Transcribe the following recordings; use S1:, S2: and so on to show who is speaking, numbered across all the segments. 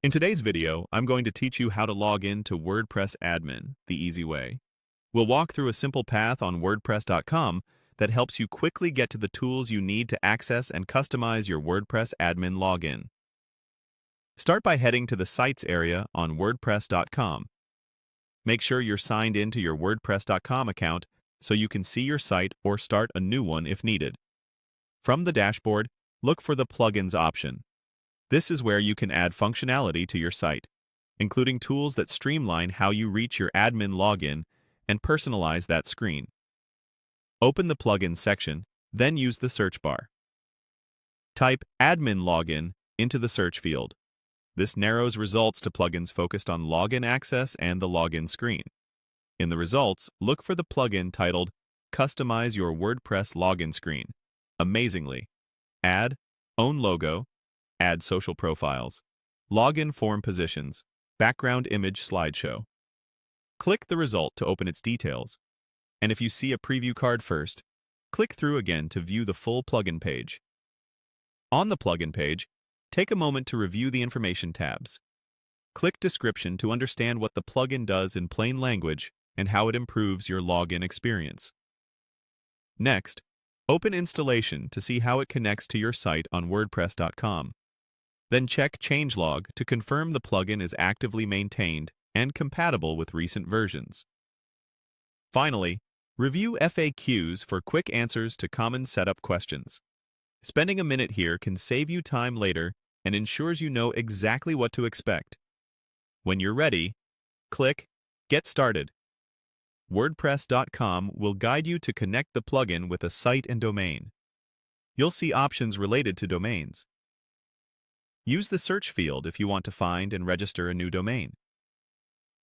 S1: In today's video, I'm going to teach you how to log in to WordPress admin the easy way. We'll walk through a simple path on WordPress.com that helps you quickly get to the tools you need to access and customize your WordPress admin login. Start by heading to the Sites area on WordPress.com. Make sure you're signed into your WordPress.com account so you can see your site or start a new one if needed. From the dashboard, look for the Plugins option. This is where you can add functionality to your site, including tools that streamline how you reach your admin login and personalize that screen. Open the Plugins section, then use the search bar. Type Admin Login into the search field. This narrows results to plugins focused on login access and the login screen. In the results, look for the plugin titled Customize Your WordPress Login Screen. Amazingly, Add, Own Logo, Add social profiles, login form positions, background image slideshow. Click the result to open its details, and if you see a preview card first, click through again to view the full plugin page. On the plugin page, take a moment to review the information tabs. Click Description to understand what the plugin does in plain language and how it improves your login experience. Next, open Installation to see how it connects to your site on WordPress.com. Then check Changelog to confirm the plugin is actively maintained and compatible with recent versions. Finally, review FAQs for quick answers to common setup questions. Spending a minute here can save you time later and ensures you know exactly what to expect. When you're ready, click Get Started. WordPress.com will guide you to connect the plugin with a site and domain. You'll see options related to domains. Use the search field if you want to find and register a new domain.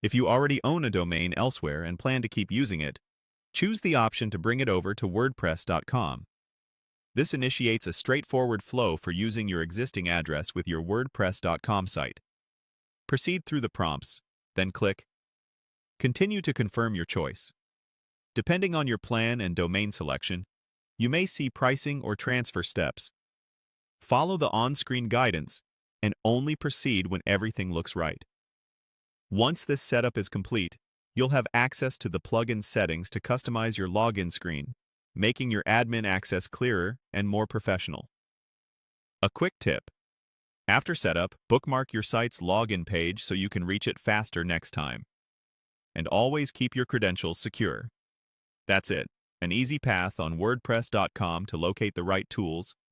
S1: If you already own a domain elsewhere and plan to keep using it, choose the option to bring it over to WordPress.com. This initiates a straightforward flow for using your existing address with your WordPress.com site. Proceed through the prompts, then click Continue to confirm your choice. Depending on your plan and domain selection, you may see pricing or transfer steps. Follow the on-screen guidance and only proceed when everything looks right. Once this setup is complete, you'll have access to the plugin settings to customize your login screen, making your admin access clearer and more professional. A quick tip: after setup, bookmark your site's login page so you can reach it faster next time. And always keep your credentials secure. That's it, an easy path on WordPress.com to locate the right tools,